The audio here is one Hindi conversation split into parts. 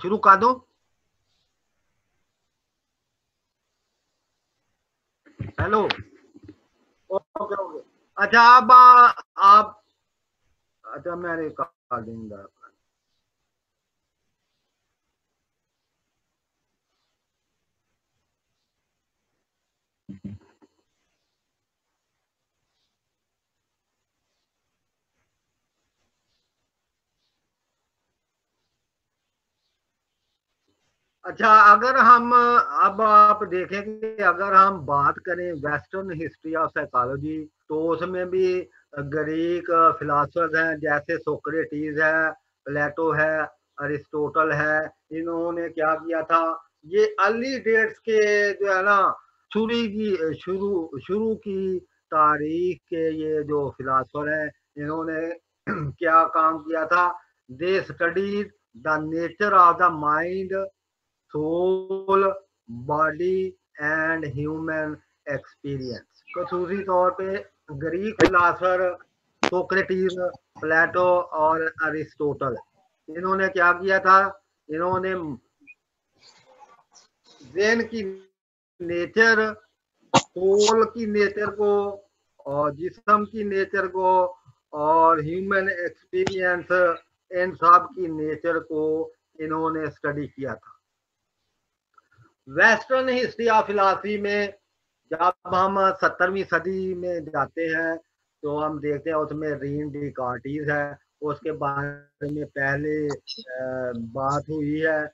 शुरू कर दो। हेलो। Okay okay. अच्छा अब आप अच्छा मैं रिकॉर्ड दूंगा। अच्छा अगर हम अब आप देखें कि अगर हम बात करें वेस्टर्न हिस्ट्री ऑफ साइकोलॉजी तो उसमें भी ग्रीक फिलासफर हैं जैसे सोक्रेटिस है, प्लेटो है, अरिस्टोटल है। इन्होंने क्या किया था, ये अर्ली डेट्स के जो है ना शुरू शुरू की तारीख के ये जो फिलासफर हैं इन्होंने क्या काम किया था, they studied the nature of the mind, soul, body and human experience. खसूसी तौर पे ग्रीक फिलासफर सोक्रेटिस, प्लेटो और अरिस्टोटल, इन्होंने क्या किया था, इन्होंने ब्रेन की नेचर, सोल की नेचर को और जिस्म की नेचर को और ह्यूमन एक्सपीरियंस, इन सब की नेचर को इन्होंने स्टडी किया था। वेस्टर्न हिस्ट्री ऑफ फिलॉसफी में जब हम 17वीं सदी में जाते हैं तो हम देखते हैं उसमें रीन डिकार्टिस है, उसके बारे में पहले बात हुई है।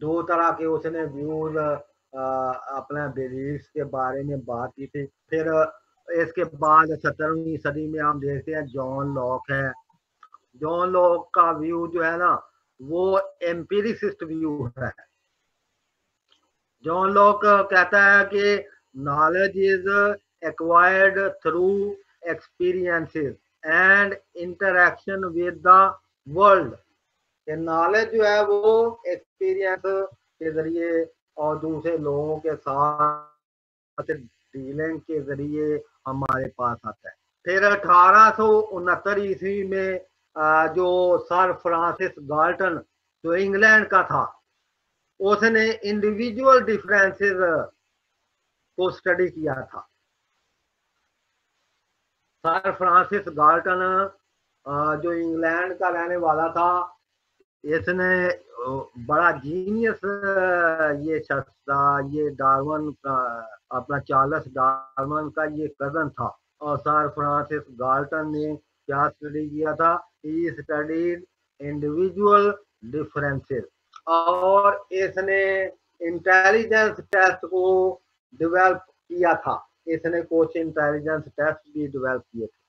दो तरह के उसने व्यूज अपने बिलीफ के बारे में बात की थी। फिर इसके बाद 17वीं सदी में हम देखते हैं जॉन लॉक है। जॉन लॉक का व्यू जो है ना वो एम्पिरिसिस्ट व्यू है। जॉन लॉक कहता है कि knowledge is acquired through experiences and interaction with the world. Knowledge जो है वो एक्सपीरियंस के जरिए और दूसरे लोगों के साथ डीलिंग के जरिए हमारे पास आता है। फिर 1869 ईस्वी में जो सर फ्रांसिस गाल्टन जो इंग्लैंड का था उसने इंडिविजुअल डिफरेंसेस को स्टडी किया था। सर फ्रांसिस गाल्टन जो इंग्लैंड का रहने वाला था, इसने बड़ा जीनियस ये शख्स था। ये डार्विन का अपना चार्ल्स डार्विन का ये कजन था। और सर फ्रांसिस गाल्टन ने क्या स्टडी किया था, ही स्टडीड इंडिविजुअल डिफरेंसेस। और इसने इंटेलिजेंस टेस्ट को डेवलप किया था। इसने कुछ इंटेलिजेंस टेस्ट भी डेवलप किए थे।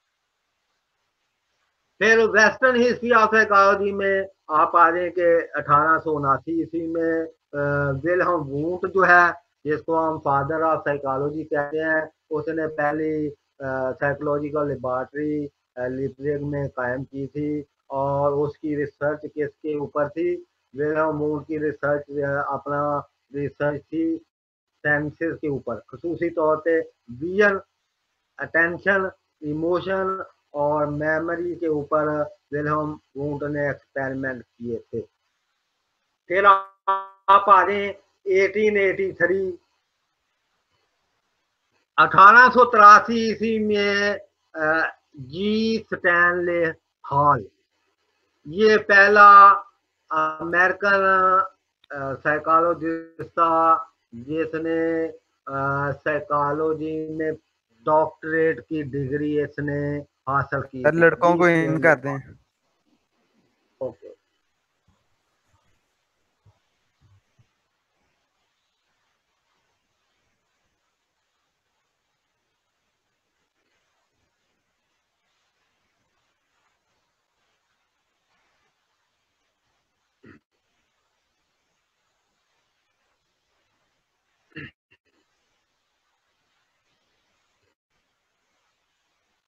फिर वेस्टर्न हिस्ट्री ऑफ साइकोलॉजी में आप आ रहे कि 1879 ईस्वी में विल्हम वूंट जो है, जिसको हम फादर ऑफ साइकोलॉजी कहते हैं, उसने पहली साइकोलॉजिकल लेबॉर्ट्री लिपजिग में कायम की थी। और उसकी रिसर्च किसके ऊपर थी, विल्हम वूंट की रिसर्च अपना रिसर्च थी सेंसेस के ऊपर, खसूसी तौर पे विजन, अटेंशन, इमोशन और मेमोरी के ऊपर विल्हम वूंट ने एक्सपेरिमेंट किए थे। फिर आप आ रहे 1883 1883 ईस्वी में जी स्टैनले हॉल, ये पहला अमेरिकन साइकोलॉजिस्ट था जिसने साइकोलॉजी में डॉक्टरेट की डिग्री इसने हासिल की सर थी। लड़कों जी को इन स्टैनले कर दें। हॉल। ओके।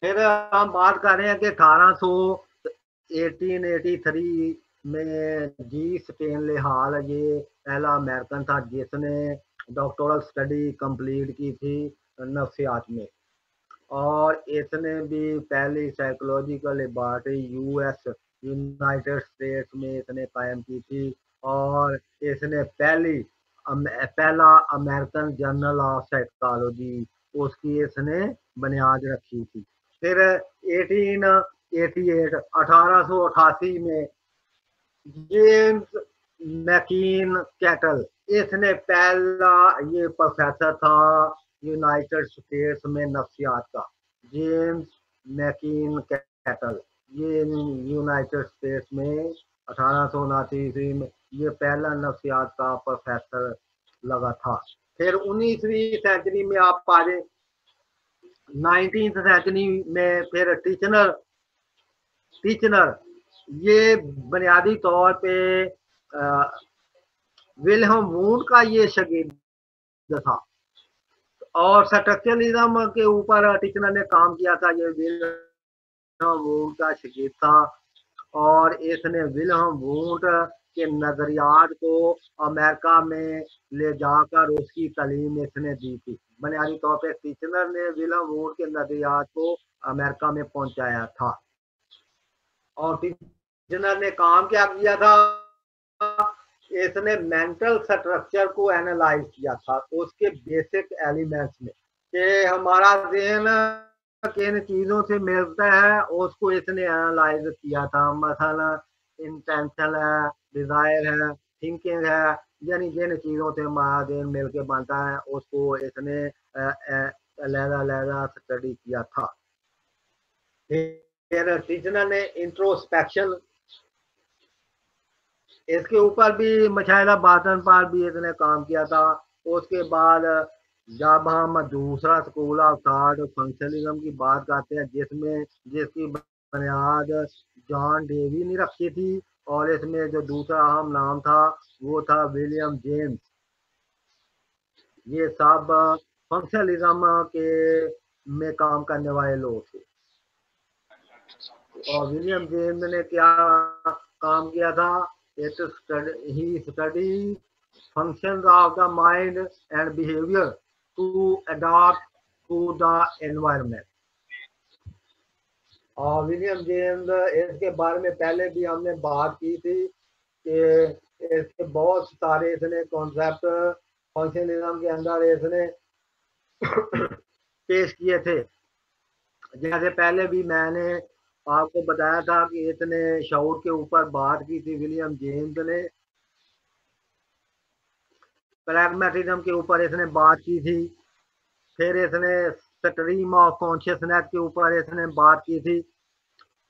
फिर हम बात कर रहे हैं कि 1883 में जी स्टेनले हॉल ये पहला अमेरिकन था जिसने डॉक्टोरल स्टडी कंप्लीट की थी नफ्सियात में। और इसने भी पहली psychological laboratory US United states में इसने कायम की थी। और इसने पहला अमेरिकन जर्नल ऑफ साइकोलॉजी उसकी इसने बुनियाद रखी थी। फिर 1888 में जेम्स मैकीन कैटल, इसने पहला, ये प्रोफेसर था यूनाइटेड स्टेट्स में नफ्सियात का, जेम्स मैकीन कैटल, ये यूनाइटेड स्टेट्स में 1879 में ये पहला नफ्सियात का प्रोफेसर लगा था। फिर 19वीं सेंचुरी में आप पा रहे, 19th सेंचुरी में फिर टीचनर ये बुनियादी तौर पे विल्हेम वुंड का ये शागिर्द था और स्ट्रक्चरलिज्म के ऊपर टीचनर ने काम किया था। ये विल्हेम वुंड का शागिर्द था और इसने विल्हेम वुंड के नजरियात को अमेरिका में ले जाकर उसकी तालीम इसने दी थी। बुनियादी तौर पे टीचनर ने विल्हेम वुंड के नजरियात को अमेरिका में पहुंचाया था और टीचनर ने काम क्या किया था, इसने मेंटल स्ट्रक्चर को एनालाइज किया था उसके बेसिक एलिमेंट्स में कि हमारा ज़हन किन चीज़ों से मिलता है उसको इसने एनालाइज किया था। मसला इंटेंशन है, डिज़ायर है, थिंकिंग है, यानी जिन चीज़ों से हमारा ज़हन मिल के बनता है उसको इसने अलग-अलग स्टडी किया था। फिर टीचनर ने इंट्रोस्पेक्शन, इसके ऊपर भी मशाइला बातन पर भी इसने काम किया था। उसके बाद जब हम दूसरा स्कूल ऑफ थॉट फंक्शनलिज्म की बात करते हैं जिसकी बुनियाद जॉन डेवी ने रखी थी और इसमें जो दूसरा अहम नाम था वो था विलियम जेम्स। ये सब फंक्शनलिज्म के में काम करने वाले लोग थे और विलियम जेम्स ने क्या काम किया था, he studied functions of the mind and behavior to adapt to the environment। और विलियम जेम्स, इसके बारे में पहले भी हमने बात की थी कि इसके बहुत सारे इसने कॉन्सेप्ट फंक्शनलिज्म के अंदर इसने पेश किए थे। जैसे पहले भी मैंने आपको बताया था कि इसने शऊर के ऊपर बात की थी विलियम जेम्स ने, प्रैग्मेटिज्म के ऊपर इसने बात की थी, फिर इसने स्ट्रीम ऑफ कॉन्शियसनेस के ऊपर इसने बात की थी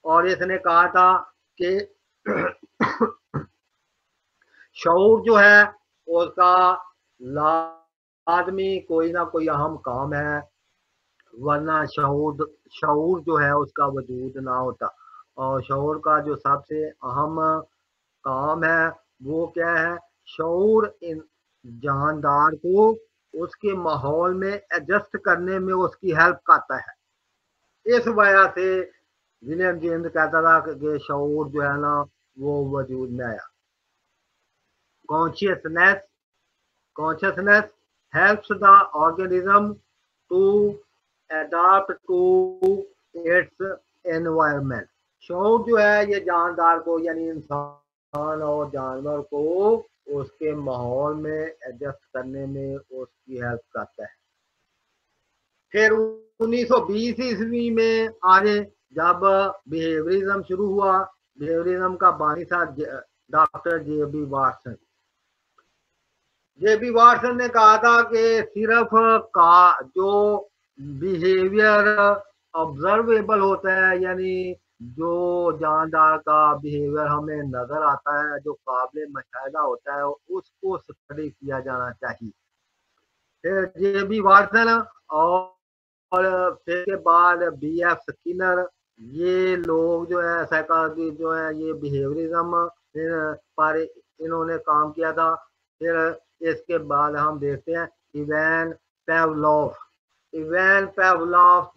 और इसने कहा था कि शऊर जो है उसका लाजमी कोई ना कोई अहम काम है, वरना शऊर जो है उसका वजूद ना होता। और शऊर का जो सबसे अहम काम है वो क्या है, शऊर इन जानदार को उसके माहौल में एडजस्ट करने में उसकी हेल्प करता है। इस वजह से विलियम जेम्स कहता था कि शऊर जो है ना वो वजूद में आया। Consciousness helps the organism to adopt to its environment. शऊर जो है ये जानदार को यानी इंसान और जानवर को उसके माहौल में एडजस्ट करने में उसकी हेल्प करता है। फिर 1920 ईस्वी में आगे जब बिहेवियरिज्म शुरू हुआ, बिहेवियरिज्म का बानी था डॉक्टर जेबी वाटसन ने कहा था कि सिर्फ का जो बिहेवियर ऑब्जर्वेबल होता है, यानी जो जानदार का बिहेवियर हमें नजर आता है, जो काबिल मुशाहिदा होता है, उसको स्टडी किया जाना चाहिए। फिर जेबी वाटसन और फिर के बाद BF स्किनर, ये लोग जो है साइकोलॉजी जो है ये बिहेवियरिज्म पर इन्होंने काम किया था। फिर इसके बाद हम देखते हैं इवान पेवलोव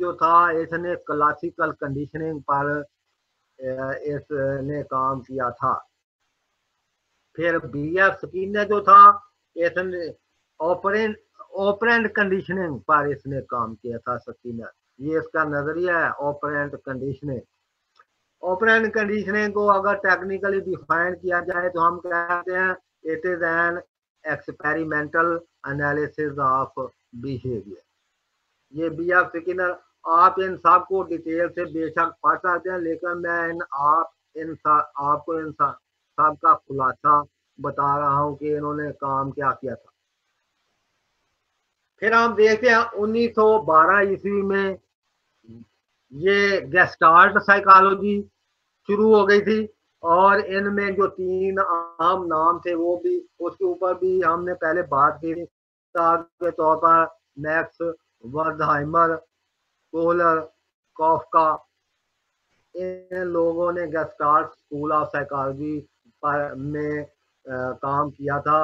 जो था इसने क्लासिकल कंडीशनिंग पर इसने काम किया था। फिर BF स्किनर जो था इसने ऑपरेंट कंडीशनिंग पर इसने काम किया था। स्किनर, ये इसका नजरिया है ऑपरेंट कंडीशनिंग। ऑपरेंट कंडीशनिंग को अगर टेक्निकली डिफाइन किया जाए तो हम कहते हैं it is an experimental analysis of behaviour. ये बी एफ स्किनर, आप इन सब को डिटेल से बेशक पढ़ सकते हैं, लेकिन मैं आपको इन सब का खुलासा बता रहा हूँ कि इन्होंने काम क्या किया था। फिर हम देखते हैं 1912 ईस्वी में ये गेस्टाल्ट साइकोलॉजी शुरू हो गई थी, और इनमें जो 3 अहम नाम थे वो भी, उसके ऊपर भी हमने पहले बात की थी के तौर पर मैक्स वर्दहाइमर, कोहलर, कॉफका। इन लोगों ने गेस्टाल्ट स्कूल ऑफ साइकोलॉजी पर में काम किया था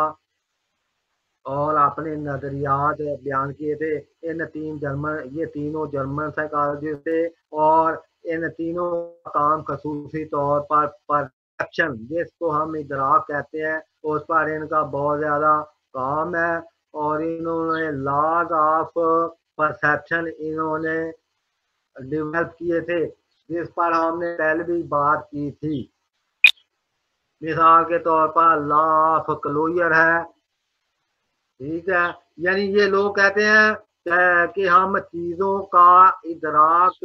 और अपने नजरियात बयान किए थे। ये तीनों जर्मन साइकोलॉजिस्ट थे, और इन तीनों का काम खसूसी तौर पर परसेप्शन, जिसको हम इदराक कहते हैं, उस पर इनका बहुत ज्यादा काम है। और इन्होंने लॉज ऑफ परसेप्शन इन्होंने डेवलप किए थे, जिस पर हमने पहले भी बात की थी। मिसाल के तौर पर लॉ ऑफ क्लोजर है, ठीक है। यानी ये लोग कहते हैं कि हम चीजों का इदराक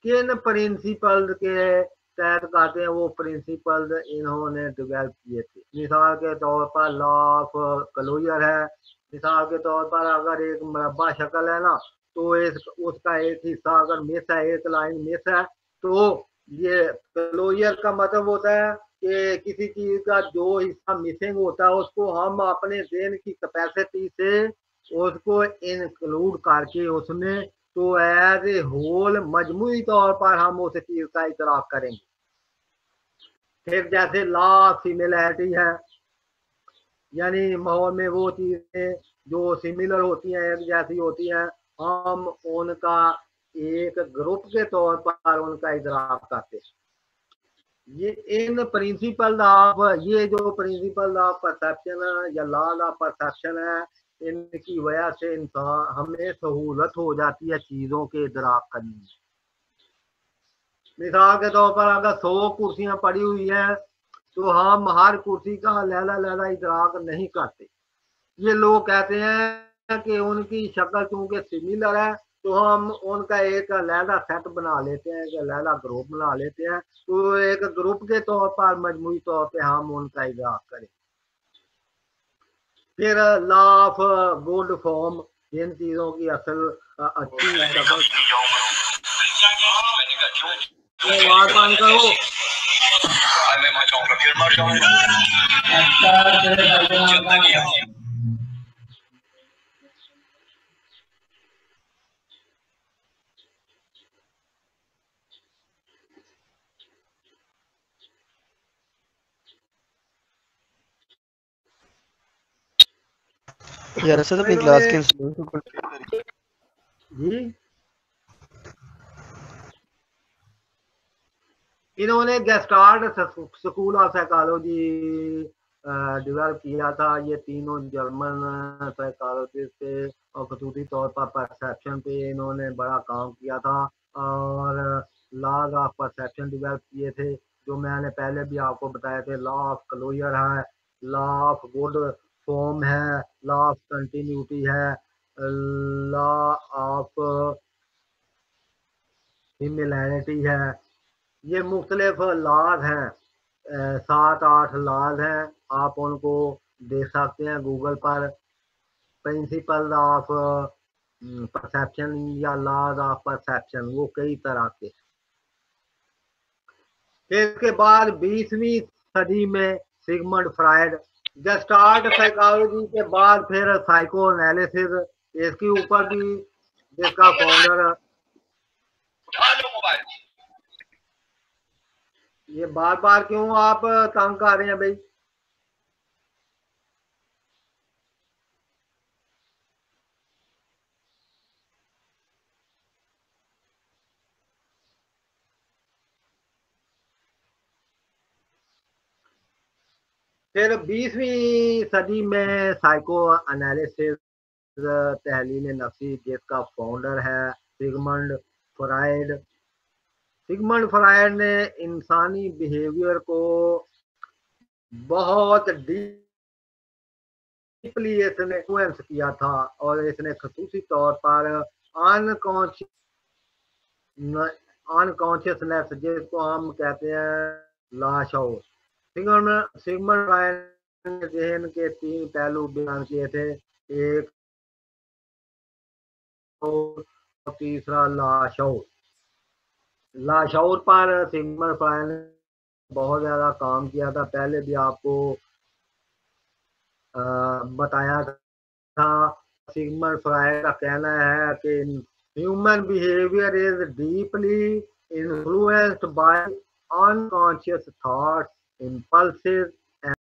किन प्रिंसिपल के तहत करते हैं, वो प्रिंसिपल इन्होंने डेवलप किए थे। मिसाल के तौर पर लॉ ऑफ क्लोजर है। मिसाल के तौर पर अगर एक मुरब्बा शक्ल है ना, तो उसका एक हिस्सा अगर मिस है, एक लाइन मिस है, तो ये क्लोजर का मतलब होता है कि किसी चीज का जो हिस्सा मिसिंग होता है उसको हम अपने ब्रेन की कैपेसिटी से उसको इंक्लूड करके उसमें, तो एज ए होल मजमूई तौर पर हम उस चीज का इतराक करेंगे। फिर जैसे लॉ सिमिलैरिटी है, यानी माहौल में वो चीजें जो सिमिलर होती हैं, एक जैसी होती हैं, हम उनका एक ग्रुप के तौर पर उनका इदराक करते हैं। ये इन प्रिंसिपल ऑफ, ये जो प्रिंसिपल ऑफ परसेप्शन या लॉ ऑफ परसेप्शन है, इनकी वजह से इंसान हमें सहूलत हो जाती है चीजों के इदराक करने में। मिसाल के तौर पर अगर 100 कुर्सियां पड़ी हुई हैं, तो हम हर कुर्सी का लैला लैला इदराक नहीं करते। ये लोग कहते हैं कि उनकी शक्ल चूंकि सिमिलर है, तो हम उनका एक लैला सेट बना लेते हैं, एक लैला ग्रुप बना लेते हैं, तो एक ग्रुप के तौर पर मजमूई तौर पे हम उनका इदराक करें। फिर लॉ ऑफ गुड फॉर्म, जिन चीजों की असल अच्छी शक्ल, आवाज बंद करो। यार ऐसा तो अपनी क्लास के इंस्ट्रूमेंट को कंट्रोल करके जी, इन्होंने gestalt school of psychology develop किया था। ये तीनों जर्मन साइकोलॉजिस्ट थे, और खसूसी तौर पर परसेप्शन पे इन्होंने बड़ा काम किया था, और लॉज ऑफ परसेप्शन डेवलप किए थे, जो मैंने पहले भी आपको बताए थे। लॉ ऑफ क्लोजर है, लॉ ऑफ गुड फॉर्म है, लॉ ऑफ कंटिन्यूटी है, लॉ ऑफ सिमिलैरिटी है। ये मुख्तलिफ लॉज हैं, 7-8 लॉज हैं, आप उनको देख सकते हैं गूगल पर। प्रिंसिपल ऑफ परसेप्शन या लॉज ऑफ परसेप्शन, वो कई तरह के। इसके बाद 20वीं सदी में सिगमंड फ्राइड, गेस्टाल्ट साइकोलॉजी के बाद फिर साइको एनालिसिस, इसके ऊपर भी जिसका फाउंडर, ये बार बार क्यों आप तंग कर रहे हैं भाई? फिर 20वीं सदी में साइको एनालिसिस तहलील नफ्सी, जिसका फाउंडर है सिगमंड फ्राइड। सिगमंड फ्राइड ने इंसानी बिहेवियर को बहुत डीप डीपली इसने इन्फ्लुएंस किया था और इसने खसूसी तौर पर अनकॉन्शियसनेस जिसको हम कहते हैं लाशऊर। सिगमंड फ्रायड ने ज़हन के 3 पहलू बयान किए थे, एक और तीसरा लाशऊर। लाशऊर पर सिगमंड फ्रायड ने बहुत ज़्यादा काम किया था, पहले भी आपको बताया था। सिगमंड फ्रायड का कहना है कि human behaviour is deeply influenced by unconscious thoughts, impulses